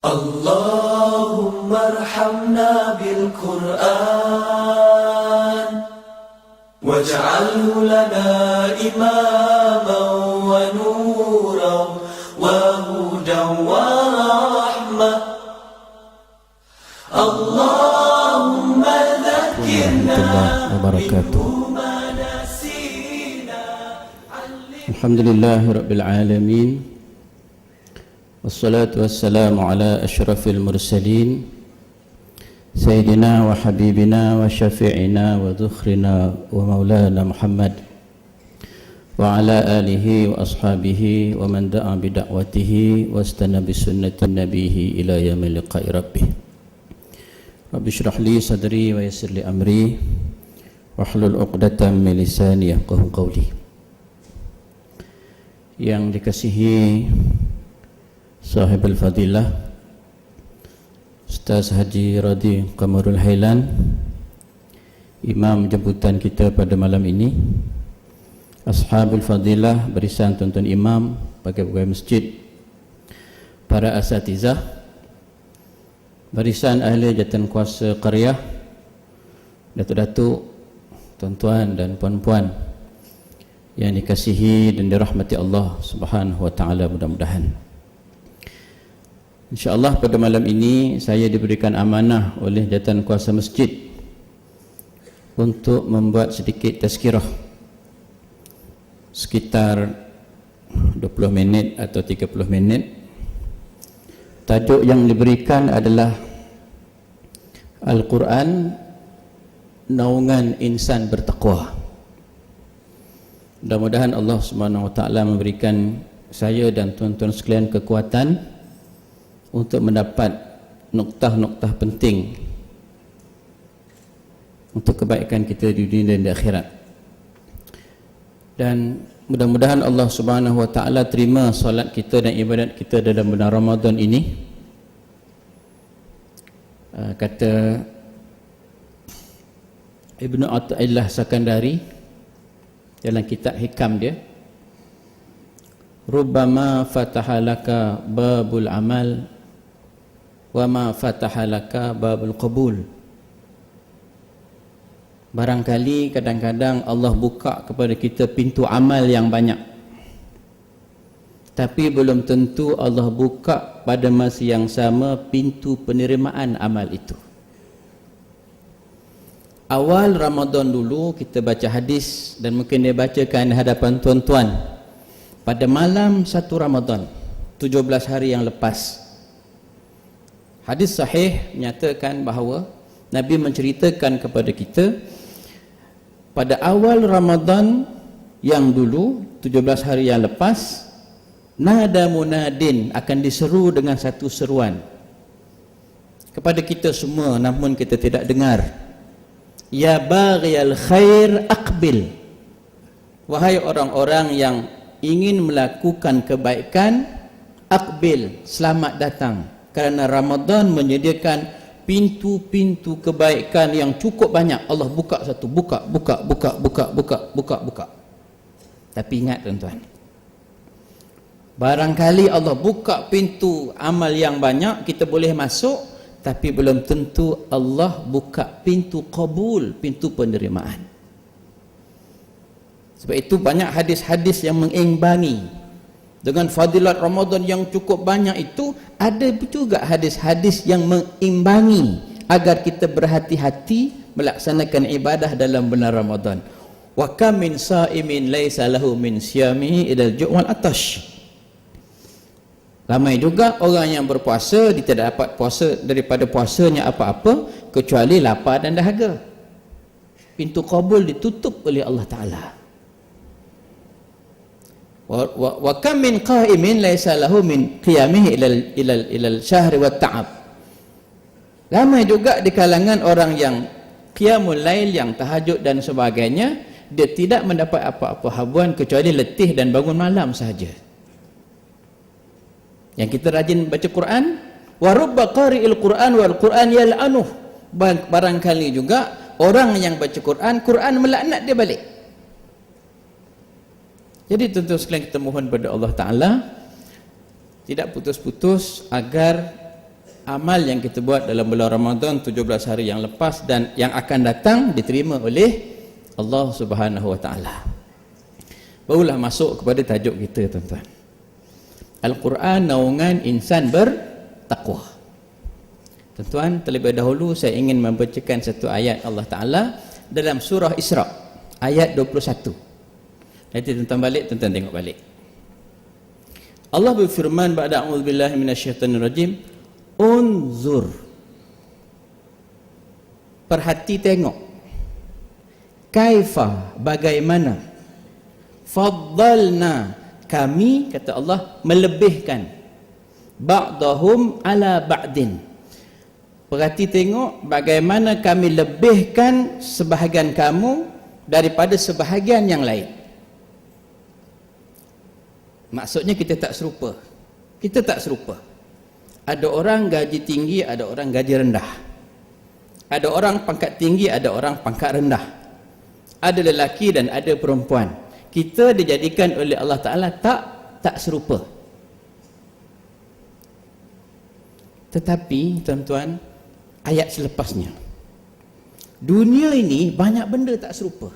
اللهم ارحمنا بالقرآن واجعله لنا إماما ونورا وهدى ورحمة اللهم ذكرنا منه ما نسينا. الحمد لله رب العالمين والصلاة والسلام على أشرف المرسلين سيدنا وحبيبنا وشفيعنا وذخرنا ومولانا محمد وعلى آله وأصحابه ومن دعا بدعوته واستنى بسنة نبيه إلى يوم لقاء ربه. رب اشرح لي صدري ويسر لي أمري واحلل عقدة من لساني يفقهوا قولي. Yang dikasihi Sahibul Fadilah Ustaz Haji Radi Qamarul Hailan, Imam jemputan kita pada malam ini, Ashabul Fadilah, barisan tuan-tuan imam, pegawai masjid, para asatizah, barisan ahli jawatan kuasa qaryah, datuk-datuk, tuan-tuan dan puan-puan yang dikasihi dan dirahmati Allah Subhanahu wa taala, mudah-mudahan InsyaAllah pada malam ini saya diberikan amanah oleh jawatan kuasa masjid untuk membuat sedikit tazkirah sekitar 20 minit atau 30 minit. Tajuk yang diberikan adalah Al-Quran Naungan Insan Bertakwa. Mudah-mudahan Allah Subhanahu wa taala memberikan saya dan tuan-tuan sekalian kekuatan untuk mendapat noktah-noktah penting untuk kebaikan kita di dunia dan di akhirat. Dan mudah-mudahan Allah Subhanahu wa taala terima solat kita dan ibadat kita dalam bulan Ramadan ini. Kata Ibnu Athaillah Sakandari dalam kitab hikam dia, rubbama fatahalaka babul amal wa ma fatahalaka babul qabul. Barangkali kadang-kadang Allah buka kepada kita pintu amal yang banyak, tapi belum tentu Allah buka pada masa yang sama pintu penerimaan amal itu. Awal Ramadan dulu kita baca hadis, dan mungkin dia bacakan di hadapan tuan-tuan pada malam 1 Ramadan 17 hari yang lepas. Hadis sahih menyatakan bahawa Nabi menceritakan kepada kita pada awal Ramadan yang dulu 17 hari yang lepas, nada munadin, akan diseru dengan satu seruan kepada kita semua, namun kita tidak dengar. Ya baghiyal khair aqbil, wahai orang-orang yang ingin melakukan kebaikan, aqbil, selamat datang. Kerana Ramadan menyediakan pintu-pintu kebaikan yang cukup banyak. Allah buka satu, buka. Tapi ingat tuan-tuan, barangkali Allah buka pintu amal yang banyak, kita boleh masuk, tapi belum tentu Allah buka pintu qabul, pintu penerimaan. Sebab itu banyak hadis-hadis yang mengimbangi. Dengan fadilat Ramadan yang cukup banyak itu, ada juga hadis-hadis yang mengimbangi agar kita berhati-hati melaksanakan ibadah dalam bulan Ramadan. Wa kam min sa'imin laisa lahu min siyamihi ilal ju' wal atash. Ramai juga orang yang berpuasa, dia tidak dapat puasa daripada puasanya apa-apa kecuali lapar dan dahaga. Pintu qabul ditutup oleh Allah Ta'ala. Wa kam min qa'imin laisa lahu min qiyamihi ilal syahri wat ta'ab. Ramai juga di kalangan orang yang qiyamul lail, yang tahajud dan sebagainya, dia tidak mendapat apa-apa habuan kecuali letih dan bangun malam sahaja. Yang kita rajin baca Quran, wa rubba qari'il Quran wal Quran yal'anuh. Barangkali juga orang yang baca Quran, Quran melaknat dia balik. Jadi tentu sekalian kita mohon pada Allah Ta'ala tidak putus-putus agar amal yang kita buat dalam bulan Ramadan 17 hari yang lepas dan yang akan datang diterima oleh Allah Subhanahu wa taala. Barulah masuk kepada tajuk kita, tuan-tuan. Al-Quran naungan insan bertakwa. Tuan-tuan, terlebih dahulu saya ingin membacakan satu ayat Allah Taala dalam surah Isra ayat 21. Nanti tuan-tuan balik, tuan-tuan tengok balik. Allah berfirman, ba'da a'udzubillahi minasyaitonir rajim, unzur. Perhati, tengok. Kaifa, bagaimana? Faddalna, kami, kata Allah, melebihkan ba'dahum ala ba'din. Perhati, tengok bagaimana kami lebihkan sebahagian kamu daripada sebahagian yang lain. Maksudnya kita tak serupa. Kita tak serupa. Ada orang gaji tinggi, ada orang gaji rendah. Ada orang pangkat tinggi, ada orang pangkat rendah. Ada lelaki dan ada perempuan. Kita dijadikan oleh Allah Ta'ala tak serupa. Tetapi tuan-tuan, ayat selepasnya, dunia ini banyak benda tak serupa.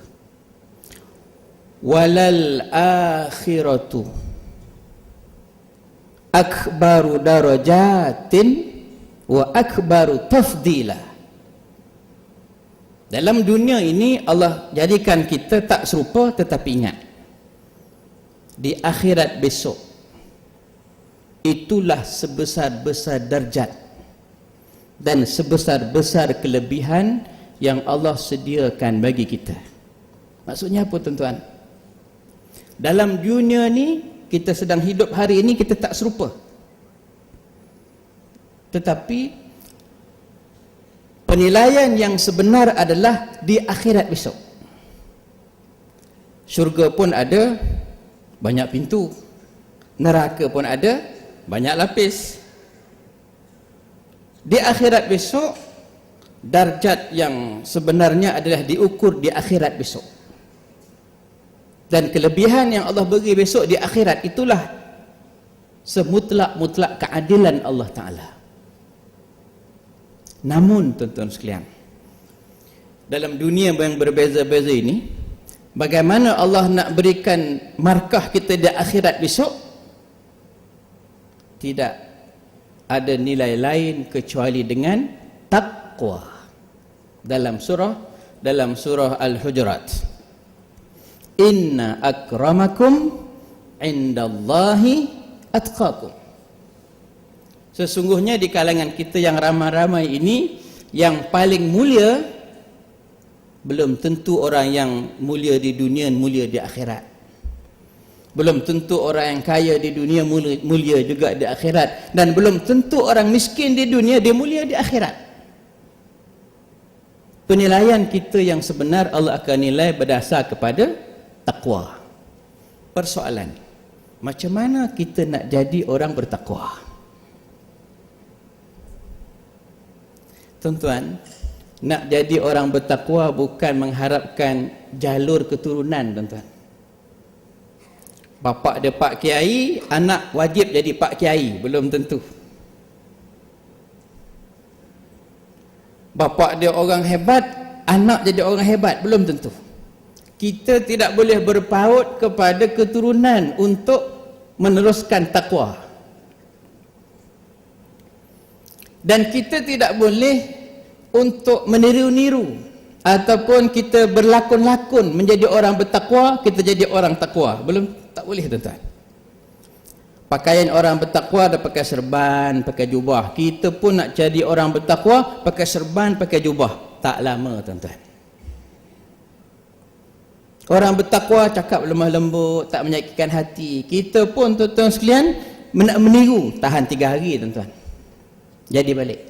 Walal akhiratu akbaru darajatin wa akbaru tafdila. Dalam dunia ini Allah jadikan kita tak serupa, tetapi ingat, di akhirat besok itulah sebesar-besar darjat dan sebesar-besar kelebihan yang Allah sediakan bagi kita. Maksudnya apa, tuan-tuan? Dalam dunia ni kita sedang hidup hari ini, kita tak serupa. Tetapi penilaian yang sebenar adalah di akhirat besok. Syurga pun ada banyak pintu, neraka pun ada banyak lapis. Di akhirat besok, darjat yang sebenarnya adalah diukur di akhirat besok. Dan kelebihan yang Allah beri besok di akhirat itulah semutlak-mutlak keadilan Allah Ta'ala. Namun tuan-tuan sekalian, dalam dunia yang berbeza-beza ini, bagaimana Allah nak berikan markah kita di akhirat besok? Tidak ada nilai lain kecuali dengan taqwa. Dalam surah Al-Hujurat, inna akramakum indallahi atqakum. Sesungguhnya di kalangan kita yang ramai-ramai ini, yang paling mulia belum tentu orang yang mulia di dunia mulia di akhirat. Belum tentu orang yang kaya di dunia mulia juga di akhirat, dan belum tentu orang miskin di dunia dia mulia di akhirat. Penilaian kita yang sebenar Allah akan nilai berdasar kepada takwa. Persoalan, macam mana kita nak jadi orang bertakwa? Tuan-tuan, nak jadi orang bertakwa bukan mengharapkan jalur keturunan, tuan-tuan. Bapak dia Pak Kiai, anak wajib jadi Pak Kiai, belum tentu. Bapak dia orang hebat, anak jadi orang hebat, belum tentu. Kita tidak boleh berpaut kepada keturunan untuk meneruskan takwa. Dan kita tidak boleh untuk meniru-niru ataupun kita berlakon-lakon menjadi orang bertakwa, kita jadi orang takwa. Tak boleh, tuan-tuan. Pakaian orang bertakwa ada pakai serban, pakai jubah. Kita pun nak jadi orang bertakwa, pakai serban, pakai jubah. Tak lama, tuan-tuan. Orang bertakwa cakap lemah lembut, tak menyakitkan hati. Kita pun, tuan-tuan sekalian, nak meniru, tahan 3 hari, tuan-tuan. Jadi balik.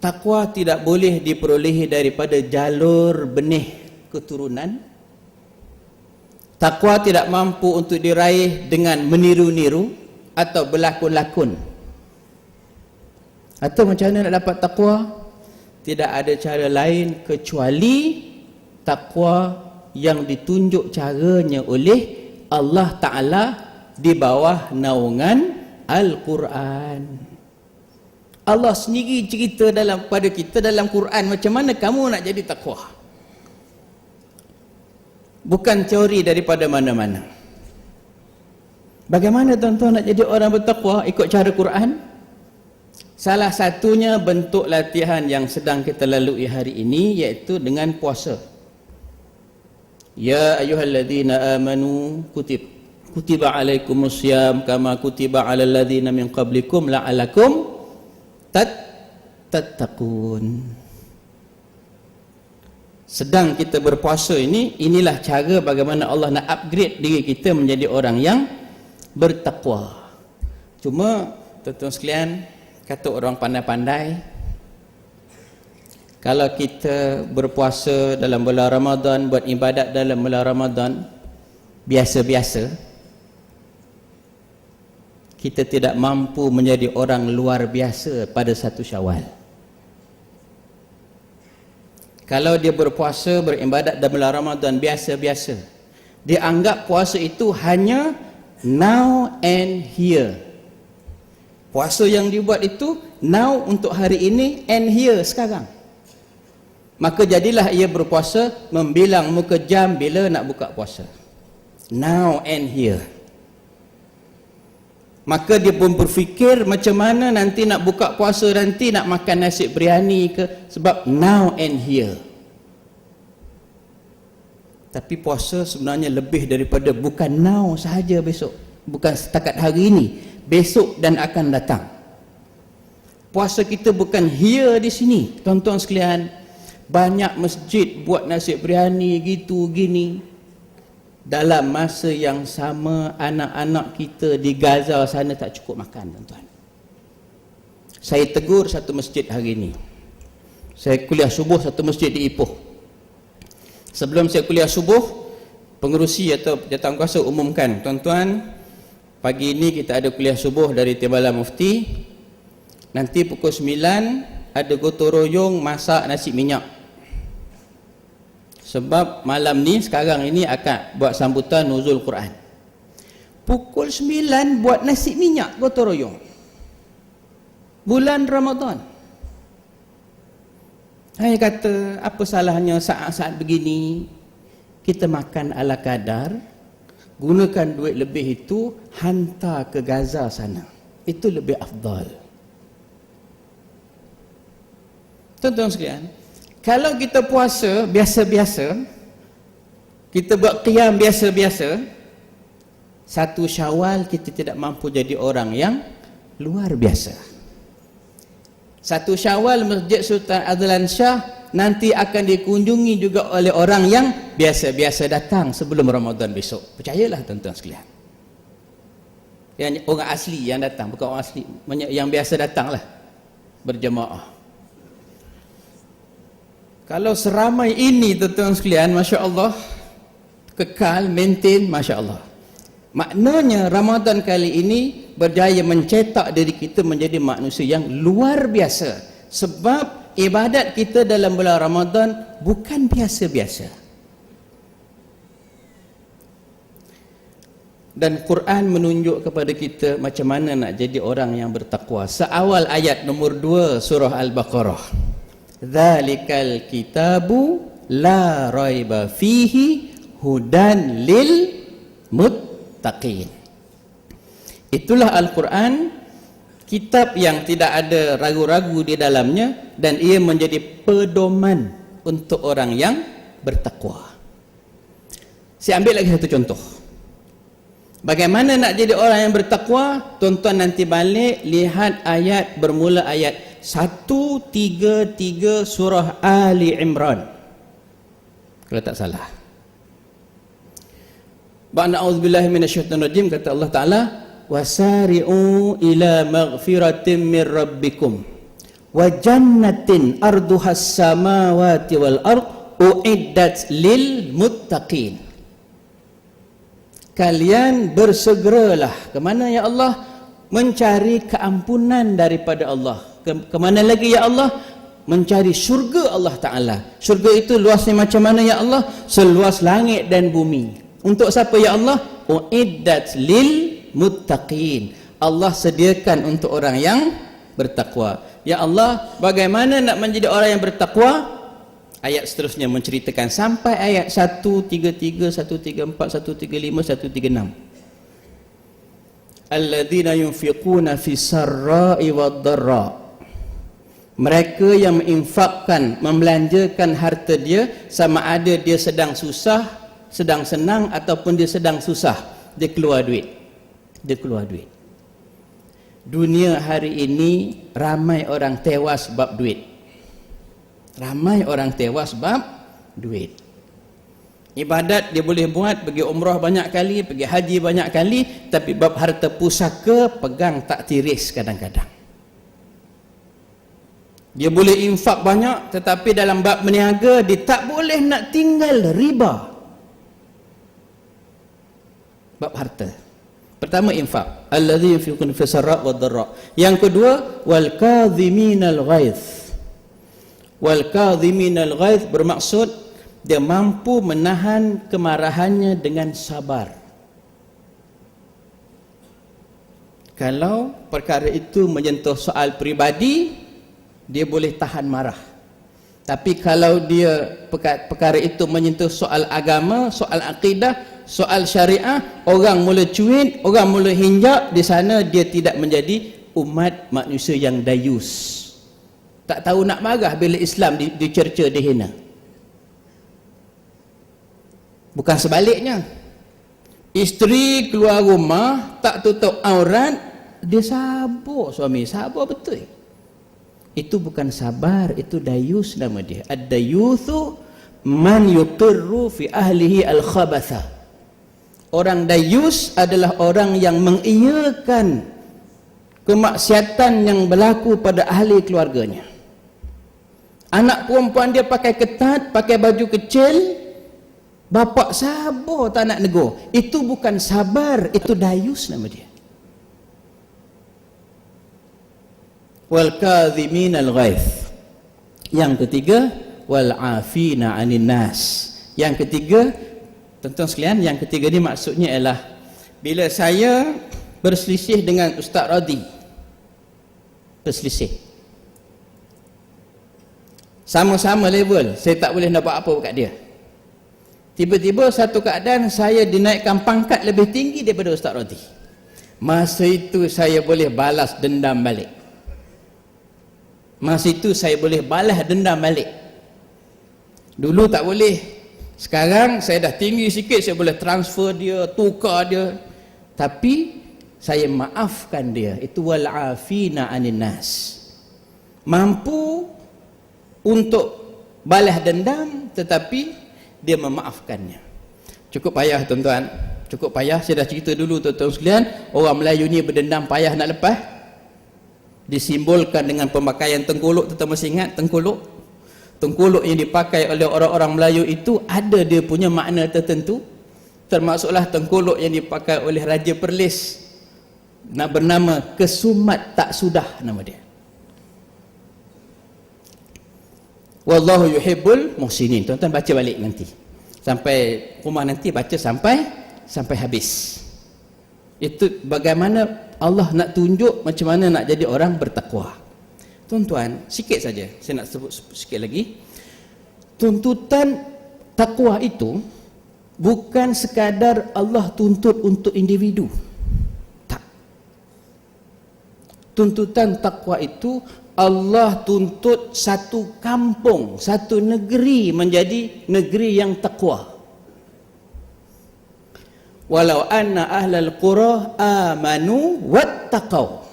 Takwa tidak boleh diperolehi daripada jalur benih keturunan. Takwa tidak mampu untuk diraih dengan meniru-niru atau berlakon-lakon. Atau macam mana nak dapat takwa? Tidak ada cara lain kecuali takwa yang ditunjuk caranya oleh Allah Ta'ala di bawah naungan Al-Quran. Allah sendiri cerita pada kita dalam Quran macam mana kamu nak jadi takwa. Bukan teori daripada mana-mana. Bagaimana tuan-tuan nak jadi orang bertakwa ikut cara Quran? Salah satunya bentuk latihan yang sedang kita lalui hari ini, iaitu dengan puasa. Ya ayyuhalladzina amanu kutiba alaikumusiyam kama kutiba alal ladzina min qablikum la'alakum tattaqun. Sedang kita berpuasa inilah cara bagaimana Allah nak upgrade diri kita menjadi orang yang bertakwa. Cuma tuan-tuan sekalian, kata orang pandai-pandai, kalau kita berpuasa dalam bulan Ramadan, buat ibadat dalam bulan Ramadan biasa-biasa, kita tidak mampu menjadi orang luar biasa pada 1 Syawal. Kalau dia berpuasa, beribadat dalam bulan Ramadan biasa-biasa, dia anggap puasa itu hanya now and here. Puasa yang dibuat itu now untuk hari ini and here sekarang. Maka jadilah ia berpuasa membilang muka jam bila nak buka puasa. Now and here. Maka dia pun berfikir macam mana nanti nak buka puasa, nanti nak makan nasi biryani ke, sebab now and here. Tapi puasa sebenarnya lebih daripada bukan now sahaja besok, bukan setakat hari ini, besok dan akan datang. Puasa kita bukan here di sini. Tuan-tuan sekalian, banyak masjid buat nasi biryani gitu gini. Dalam masa yang sama, anak-anak kita di Gaza sana tak cukup makan, tuan-tuan. Saya tegur satu masjid hari ini. Saya kuliah subuh satu masjid di Ipoh. Sebelum saya kuliah subuh, pengerusi atau jawatankuasa umumkan, tuan-tuan, pagi ini kita ada kuliah subuh dari Timbalan Mufti. Nanti pukul 9 ada gotong royong masak nasi minyak. Sebab malam ni, sekarang ini akan buat sambutan nuzul Quran. Pukul 9 buat nasi minyak gotong royong. Bulan Ramadan. Saya kata, apa salahnya saat-saat begini kita makan ala kadar, gunakan duit lebih itu hantar ke Gaza sana. Itu lebih afdal. Tuan-tuan sekalian, kalau kita puasa biasa-biasa, kita buat qiyam biasa-biasa, 1 Syawal kita tidak mampu jadi orang yang luar biasa. 1 Syawal Masjid Sultan Azlan Shah nanti akan dikunjungi juga oleh orang yang biasa-biasa datang sebelum Ramadan besok. Percayalah tuan-tuan sekalian. Yang orang asli yang datang, bukan orang asli, yang biasa datanglah berjemaah. Kalau seramai ini tuan-tuan sekalian, Masya Allah, kekal, maintain, Masya Allah. Maknanya Ramadan kali ini berjaya mencetak diri kita menjadi manusia yang luar biasa. Sebab ibadat kita dalam bulan Ramadan bukan biasa-biasa. Dan Quran menunjuk kepada kita macam mana nak jadi orang yang bertakwa. Seawal ayat nombor 2 surah Al-Baqarah. Dzalikal kitabu la raiba fihi hudan lil muttaqin. Itulah Al-Quran, kitab yang tidak ada ragu-ragu di dalamnya, dan ia menjadi pedoman untuk orang yang bertakwa. Saya ambil lagi satu contoh. Bagaimana nak jadi orang yang bertakwa? Tuan-tuan nanti balik lihat ayat, bermula ayat 133 surah Ali Imran, kalau tak salah. Ba'da a'udzubillahi minasyaitonir rajim, kata Allah Ta'ala, wasari'u ila maghfiratin min rabbikum wa jannatin arduhas samawati wal ard uiddat lil muttaqin. Kalian bersegeralah ke mana ya Allah? Mencari keampunan daripada Allah. Kemana lagi ya Allah? Mencari syurga Allah Ta'ala. Syurga itu luasnya macam mana ya Allah? Seluas langit dan bumi. Untuk siapa ya Allah? Uiddat lil muttaqin. Allah sediakan untuk orang yang bertakwa. Ya Allah, bagaimana nak menjadi orang yang bertakwa? Ayat seterusnya menceritakan sampai ayat 133, 134, 135, 136. Alladzina yunfiquna fis sarra'i wad dharra. Mereka yang menginfakkan, membelanjakan harta dia, sama ada dia sedang susah, sedang senang, ataupun dia sedang susah, dia keluar duit. Dunia hari ini ramai orang tewas sebab duit. Ibadat dia boleh buat, pergi umrah banyak kali, pergi haji banyak kali, tapi bab harta pusaka pegang tak tiris kadang-kadang. Dia boleh infak banyak, tetapi dalam bab berniaga dia tak boleh nak tinggal riba. Bab harta. Pertama infak, allazi yunfiquna fis sarra' wad dharra. Yang kedua, wal kadhiminal ghaidh. Wal kadhiminal ghaidh bermaksud dia mampu menahan kemarahannya dengan sabar. Kalau perkara itu menyentuh soal peribadi, dia boleh tahan marah. Tapi kalau dia perkara itu menyentuh soal agama, soal akidah, soal syariah, orang mula cuit, orang mula hinjak, di sana dia tidak menjadi umat manusia yang dayus. Tak tahu nak marah bila Islam dicerca, dihina. Bukan sebaliknya. Isteri keluar rumah tak tutup aurat, dia sabar, suami sabar betul. Itu bukan sabar, itu dayus nama dia. Ad-dayuthu man yutirru fi ahlihi al-khabatha. Orang dayus adalah orang yang mengiyakan kemaksiatan yang berlaku pada ahli keluarganya. Anak perempuan dia pakai ketat, pakai baju kecil, bapak sabar tak nak negur. Itu bukan sabar, itu dayus nama dia. Wal kadhiminal ghaidh. Yang ketiga, wal afina 'anil nas. Yang ketiga, tuan-tuan sekalian, yang ketiga ni maksudnya ialah bila saya berselisih dengan Ustaz Radhi, berselisih sama-sama level, saya tak boleh nak buat apa kat dia. Tiba-tiba satu keadaan saya dinaikkan pangkat lebih tinggi daripada Ustaz Radhi. Masa itu saya boleh balas dendam balik. Dulu tak boleh. Sekarang saya dah tinggi sikit, saya boleh transfer dia, tukar dia. Tapi saya maafkan dia. Itu wal afina 'anil nas. Mampu untuk balas dendam, tetapi dia memaafkannya. Cukup payah tuan-tuan. Cukup payah. Saya dah cerita dulu tuan-tuan sekalian, orang Melayu ni berdendam payah nak lepas. Disimbolkan dengan pemakaian tengkolok. Tuan-tuan masih ingat tengkolok? Tengkolok yang dipakai oleh orang-orang Melayu itu ada dia punya makna tertentu. Termasuklah tengkolok yang dipakai oleh Raja Perlis, nak bernama Kesumat Tak Sudah nama dia. Wallahu yuhibbul muhsinin. Tuan-tuan baca balik nanti. Sampai rumah nanti baca sampai habis. Itu bagaimana Allah nak tunjuk macam mana nak jadi orang bertakwa. Tuan-tuan, sikit saja saya nak sebut sikit lagi. Tuntutan takwa itu bukan sekadar Allah tuntut untuk individu. Tak. Tuntutan takwa itu Allah tuntut satu kampung, satu negeri menjadi negeri yang takwa. Walau anna ahlal qura amanu wattaqau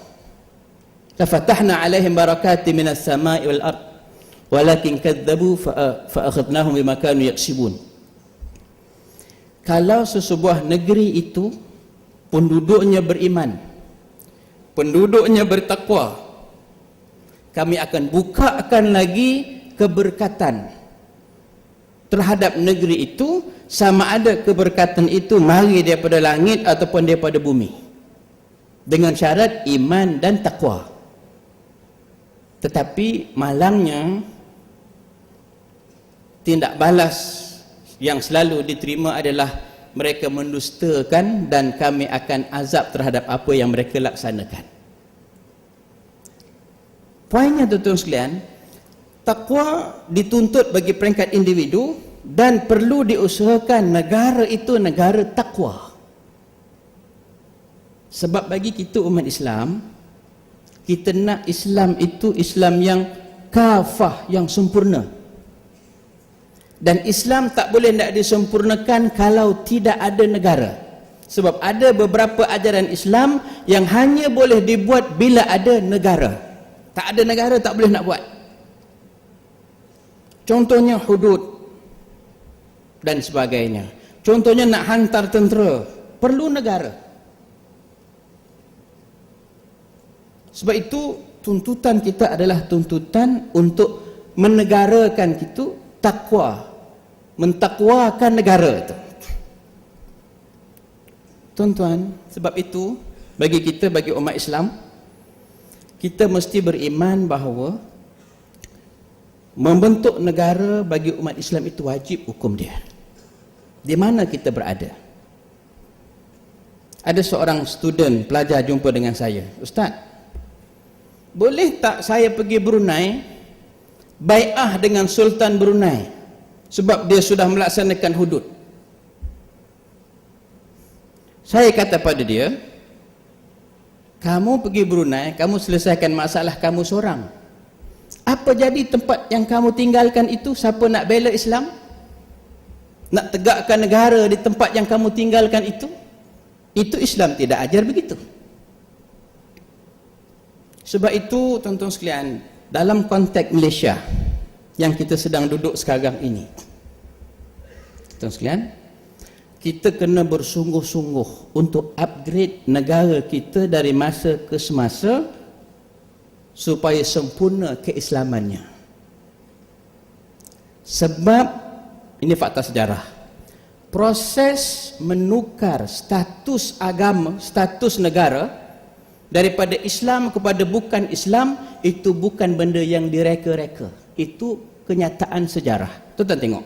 lafatahna alaihim barakatin minas sama'i wal ard walakin kadzabu fa akhadnahum bima kanu yaksibun. Kalau sesebuah negeri itu penduduknya beriman, penduduknya bertakwa, kami akan bukakan lagi keberkatan terhadap negeri itu, sama ada keberkatan itu mari daripada langit ataupun daripada bumi, dengan syarat iman dan takwa. Tetapi malangnya tindak balas yang selalu diterima adalah mereka mendustakan dan kami akan azab terhadap apa yang mereka laksanakan. Poinnya tuan-tuan sekalian, takwa dituntut bagi peringkat individu dan perlu diusahakan negara itu negara takwa. Sebab bagi kita umat Islam, kita nak Islam itu Islam yang kafah, yang sempurna. Dan Islam tak boleh nak disempurnakan kalau tidak ada negara. Sebab ada beberapa ajaran Islam yang hanya boleh dibuat bila ada negara. Tak ada negara tak boleh nak buat. Contohnya hudud dan sebagainya. Contohnya nak hantar tentera, perlu negara. Sebab itu tuntutan kita adalah tuntutan untuk menegarakan itu takwa, mentakwakan negara itu. Tuan-tuan, sebab itu bagi kita, bagi umat Islam, kita mesti beriman bahawa membentuk negara bagi umat Islam itu wajib hukum dia. Di mana kita berada. Ada seorang student, pelajar jumpa dengan saya. Ustaz, boleh tak saya pergi Brunei, bai'ah dengan Sultan Brunei, sebab dia sudah melaksanakan hudud? Saya kata pada dia, kamu pergi Brunei, kamu selesaikan masalah kamu seorang. Apa jadi tempat yang kamu tinggalkan itu? Siapa nak bela Islam? Nak tegakkan negara di tempat yang kamu tinggalkan itu? Itu Islam tidak ajar begitu. Sebab itu tuan-tuan sekalian, dalam konteks Malaysia yang kita sedang duduk sekarang ini, tuan-tuan sekalian, kita kena bersungguh-sungguh untuk upgrade negara kita dari masa ke semasa supaya sempurna keislamannya. Sebab ini fakta sejarah, proses menukar status agama, status negara daripada Islam kepada bukan Islam, itu bukan benda yang direka-reka. Itu kenyataan sejarah. Tuan-tuan tengok.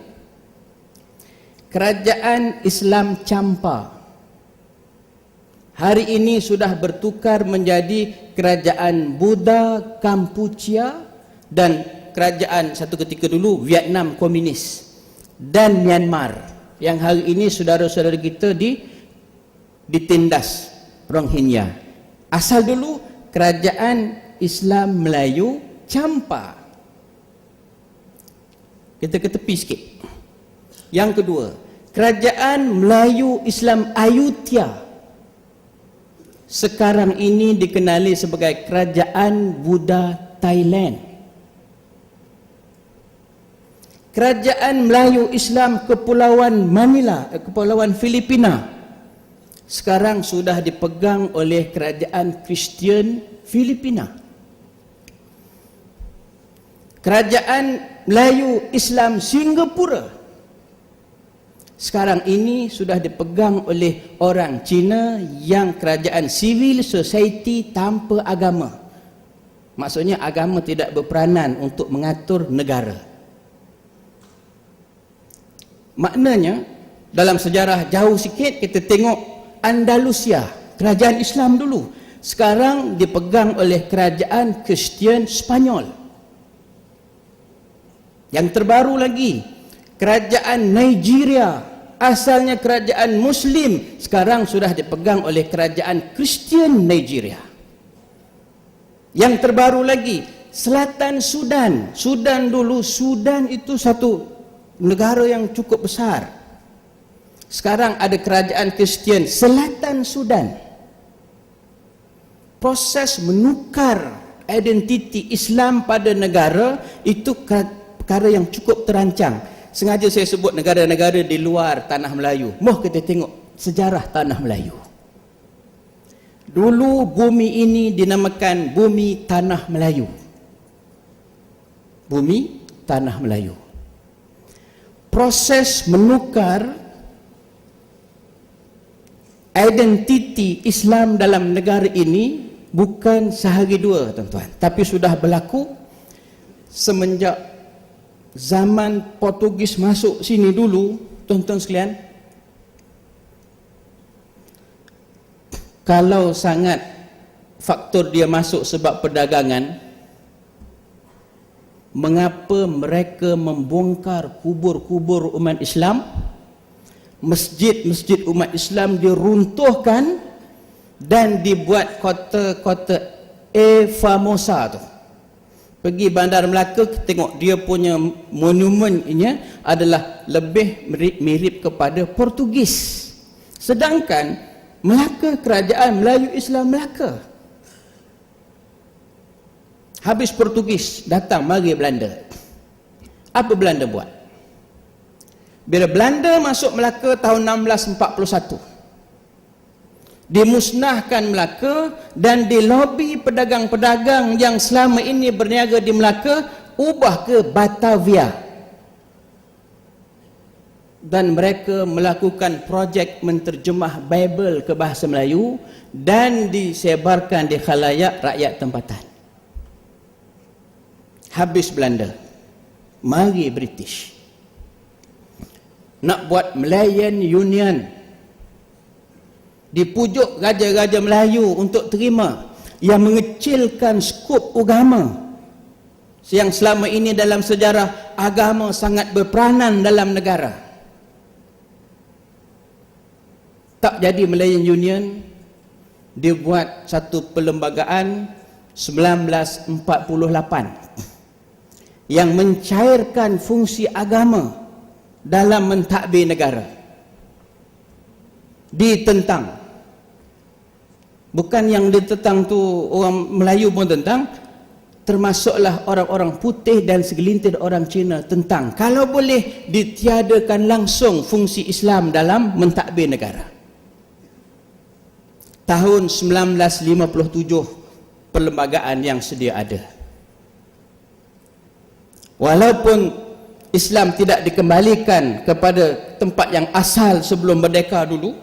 Kerajaan Islam Champa hari ini sudah bertukar menjadi kerajaan Buddha Kampuchea dan kerajaan satu ketika dulu Vietnam Komunis dan Myanmar, yang hari ini saudara-saudara kita ditindas Rohingya. Asal dulu kerajaan Islam Melayu Champa. Kita ke tepi sikit. Yang kedua, kerajaan Melayu Islam Ayutthaya sekarang ini dikenali sebagai kerajaan Buddha Thailand. Kerajaan Melayu Islam Kepulauan Manila, Kepulauan Filipina, sekarang sudah dipegang oleh kerajaan Kristian Filipina. Kerajaan Melayu Islam Singapura sekarang ini sudah dipegang oleh orang Cina yang kerajaan civil society tanpa agama. Maksudnya agama tidak berperanan untuk mengatur negara. Maknanya dalam sejarah jauh sikit kita tengok Andalusia, kerajaan Islam dulu, sekarang dipegang oleh kerajaan Kristian Spanyol. Yang terbaru lagi, kerajaan Nigeria, asalnya kerajaan Muslim, sekarang sudah dipegang oleh kerajaan Kristian Nigeria. Yang terbaru lagi, Selatan Sudan. Sudan dulu, Sudan itu satu negara yang cukup besar. Sekarang ada kerajaan Kristian Selatan Sudan. Proses menukar identiti Islam pada negara itu perkara yang cukup terancang. Sengaja saya sebut negara-negara di luar tanah Melayu. Moh kita tengok sejarah tanah Melayu. Dulu bumi ini dinamakan bumi tanah Melayu. Bumi tanah Melayu. Proses menukar identiti Islam dalam negara ini bukan sehari dua, tuan-tuan, tapi sudah berlaku semenjak zaman Portugis masuk sini dulu, tuan-tuan sekalian. kalau sangat faktor dia masuk sebab perdagangan, mengapa mereka membongkar kubur-kubur umat Islam, masjid-masjid umat Islam diruntuhkan dan dibuat kota-kota famosa tu. Pergi Bandar Melaka, tengok dia punya monumennya adalah lebih mirip kepada Portugis. Sedangkan Melaka, kerajaan Melayu Islam Melaka. Habis Portugis, datang mari Belanda. Apa Belanda buat? Bila Belanda masuk Melaka tahun 1641, dimusnahkan Melaka dan dilobi pedagang-pedagang yang selama ini berniaga di Melaka ubah ke Batavia, dan mereka melakukan projek menterjemah Bible ke bahasa Melayu dan disebarkan di khalayak rakyat tempatan. Habis Belanda, mari British nak buat Malayan Union, dipujuk raja-raja Melayu untuk terima, yang mengecilkan skop agama yang selama ini dalam sejarah agama sangat berperanan dalam negara. Tak jadi Malayan Union, dibuat satu perlembagaan 1948 yang mencairkan fungsi agama dalam mentadbir negara. Ditentang. Bukan yang ditentang tu orang Melayu pun tentang, termasuklah orang-orang putih dan segelintir orang Cina tentang. Kalau boleh ditiadakan langsung fungsi Islam dalam mentadbir negara. Tahun 1957 perlembagaan yang sedia ada. Walaupun Islam tidak dikembalikan kepada tempat yang asal sebelum merdeka dulu,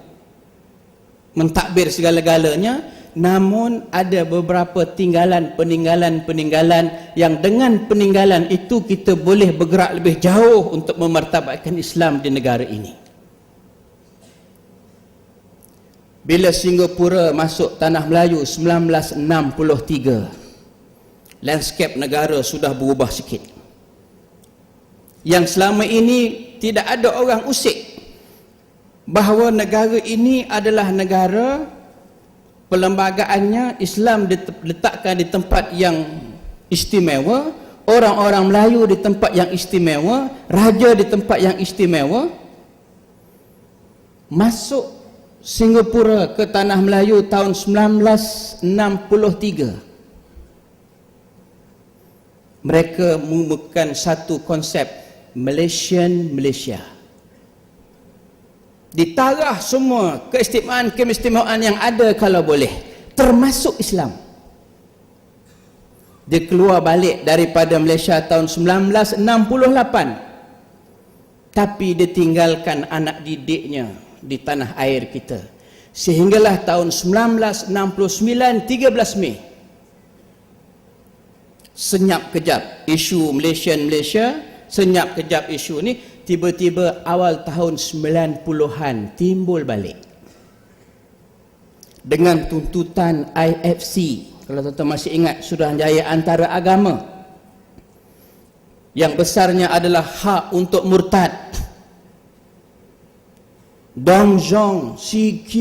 mentadbir segala-galanya, namun ada beberapa peninggalan-peninggalan yang dengan peninggalan itu kita boleh bergerak lebih jauh untuk memartabatkan Islam di negara ini. Bila Singapura masuk tanah Melayu 1963, landscape negara sudah berubah sikit. Yang selama ini tidak ada orang usik bahawa negara ini adalah negara perlembagaannya Islam diletakkan di tempat yang istimewa, orang-orang Melayu di tempat yang istimewa, raja di tempat yang istimewa. Masuk Singapura ke tanah Melayu tahun 1963, mereka mengumumkan satu konsep Malaysia. Ditarah semua keistimewaan yang ada kalau boleh, termasuk Islam. Dia keluar balik daripada Malaysia tahun 1968, tapi dia tinggalkan anak didiknya di tanah air kita. Sehinggalah tahun 1969, 13 Mei, senyap kejap isu Malaysia, senyap kejap isu ni, tiba-tiba awal tahun 90-an timbul balik dengan tuntutan IFC. Kalau tuan-tuan masih ingat, Suruhanjaya Antara Agama, yang besarnya adalah hak untuk murtad. Dong Zhong CQ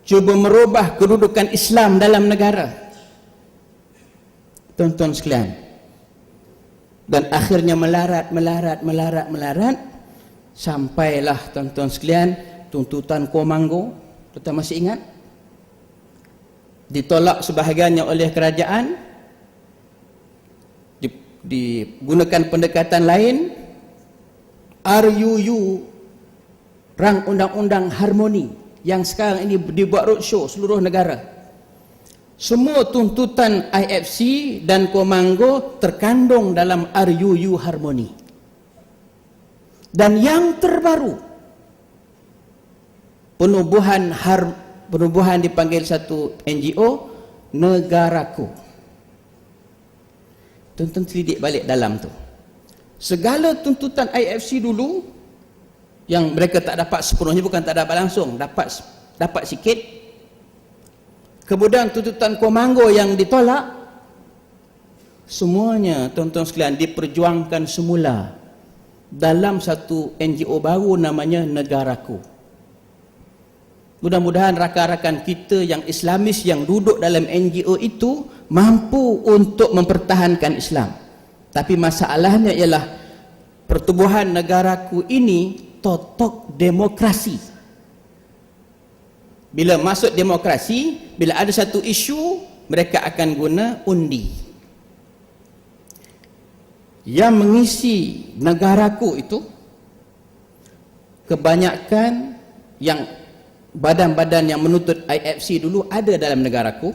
cuba merubah kedudukan Islam dalam negara, tuan-tuan sekalian. Dan akhirnya melarat, sampailah tuan-tuan sekalian tuntutan Komanggo. Tuan-tuan masih ingat? Ditolak sebahagiannya oleh kerajaan, digunakan pendekatan lain. RUU, Rang Undang-Undang Harmoni, yang sekarang ini dibuat roadshow seluruh negara. Semua tuntutan IFC dan Komanggo terkandung dalam RUU Harmoni. Dan yang terbaru, penubuhan dipanggil satu NGO, Negaraku. Tuan-tuan selidik balik dalam tu. Segala tuntutan IFC dulu yang mereka tak dapat sepenuhnya, bukan tak dapat langsung, dapat dapat sikit. Kemudian tuntutan Komando yang ditolak. Semuanya tuan-tuan sekalian diperjuangkan semula dalam satu NGO baru namanya Negaraku. Mudah-mudahan rakan-rakan kita yang Islamis yang duduk dalam NGO itu mampu untuk mempertahankan Islam. Tapi masalahnya ialah pertubuhan Negaraku ini totok demokrasi. Bila masuk demokrasi, bila ada satu isu, mereka akan guna undi. Yang mengisi Negaraku itu kebanyakan yang badan-badan yang menuntut IFC dulu ada dalam Negaraku,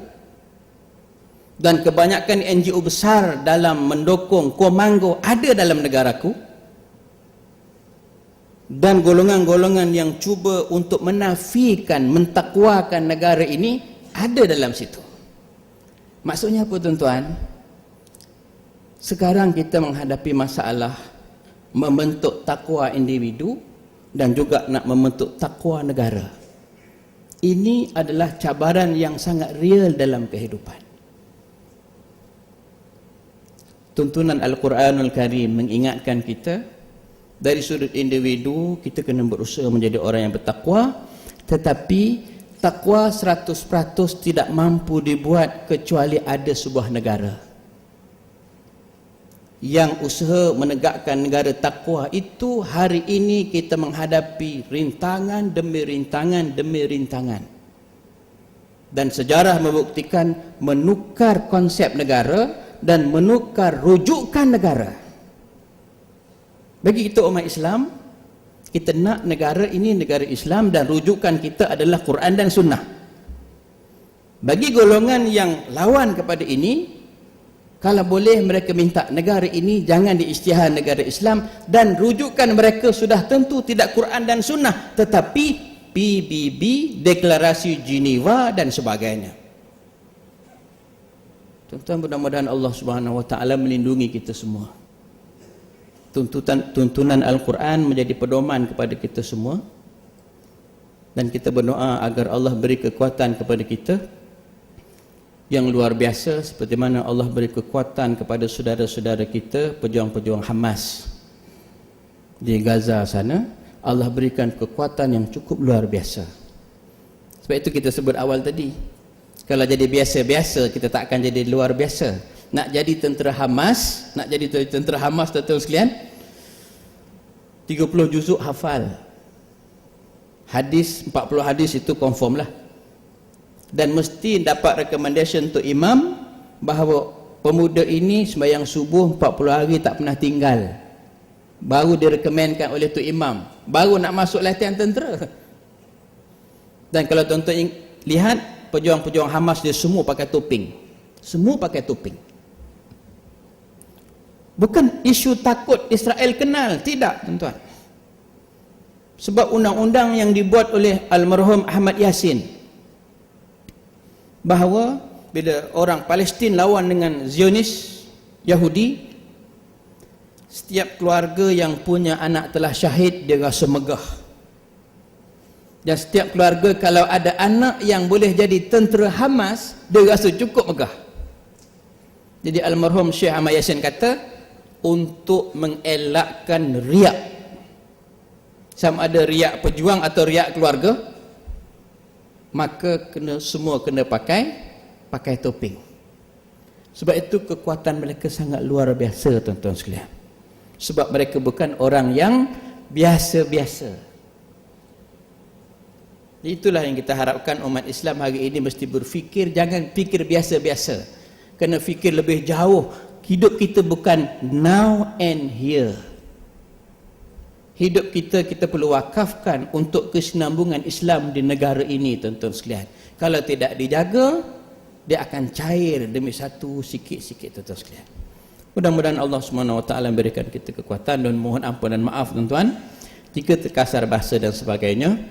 dan kebanyakan NGO besar dalam mendukung Komando ada dalam Negaraku, dan golongan-golongan yang cuba untuk menafikan, mentakwakan negara ini ada dalam situ. Maksudnya apa tuan-tuan? Sekarang kita menghadapi masalah membentuk takwa individu dan juga nak membentuk takwa negara. Ini adalah cabaran yang sangat real dalam kehidupan. Tuntunan Al-Quranul Karim mengingatkan kita, dari sudut individu kita kena berusaha menjadi orang yang bertakwa, tetapi takwa 100% tidak mampu dibuat kecuali ada sebuah negara. Yang usaha menegakkan negara takwa itu hari ini kita menghadapi rintangan demi rintangan demi rintangan. Dan sejarah membuktikan menukar konsep negara dan menukar rujukan negara. Bagi kita umat Islam, kita nak negara ini negara Islam dan rujukan kita adalah Quran dan Sunnah. Bagi golongan yang lawan kepada ini, kalau boleh mereka minta negara ini jangan diisytihar negara Islam, dan rujukan mereka sudah tentu tidak Quran dan Sunnah tetapi PBB, Deklarasi Geneva dan sebagainya. Tuan-tuan, mudah-mudahan Allah Subhanahu Wa Taala melindungi kita semua. Tuntunan Al-Quran menjadi pedoman kepada kita semua, dan kita berdoa agar Allah beri kekuatan kepada kita yang luar biasa seperti mana Allah beri kekuatan kepada saudara-saudara kita pejuang-pejuang Hamas di Gaza sana. Allah berikan kekuatan yang cukup luar biasa. Sebab itu kita sebut awal tadi, kalau jadi biasa-biasa kita tak akan jadi luar biasa. Nak jadi tentera Hamas, tuan-tuan sekalian, 30 juzuk hafal. Hadis 40 hadis itu confirm lah. Dan mesti dapat recommendation untuk imam bahawa pemuda ini sembahyang subuh 40 hari tak pernah tinggal. Baru direkomendkan oleh tu imam, baru nak masuk latihan tentera. Dan kalau tuan-tuan lihat, pejuang-pejuang Hamas dia semua pakai topeng. Semua pakai topeng. Bukan isu takut Israel kenal, tidak tuan-tuan. Sebab undang-undang yang dibuat oleh almarhum Ahmad Yassin, bahawa bila orang Palestin lawan dengan Zionis Yahudi, setiap keluarga yang punya anak telah syahid dia rasa megah. Dan setiap keluarga kalau ada anak yang boleh jadi tentera Hamas, dia rasa cukup megah. Jadi almarhum Syekh Ahmad Yassin kata, untuk mengelakkan riak, sama ada riak pejuang atau riak keluarga, maka semua kena pakai topeng. Sebab itu kekuatan mereka sangat luar biasa tuan-tuan sekalian. Sebab mereka bukan orang yang biasa-biasa. Itulah yang kita harapkan umat Islam hari ini mesti berfikir, jangan fikir biasa-biasa. Kena fikir lebih jauh. Hidup kita bukan now and here. Hidup kita perlu wakafkan untuk kesinambungan Islam di negara ini tuan-tuan sekalian. Kalau tidak dijaga, dia akan cair demi satu sikit-sikit tuan-tuan sekalian. Mudah-mudahan Allah SWT memberikan kita kekuatan, dan mohon ampun dan maaf tuan-tuan jika terkasar bahasa dan sebagainya.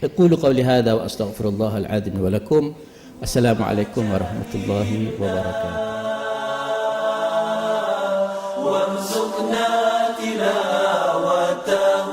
Aqulu qawli hadza wa astaghfirullahal azim wa lakum. Assalamualaikum warahmatullahi wabarakatuh. وارزقنا تلاوته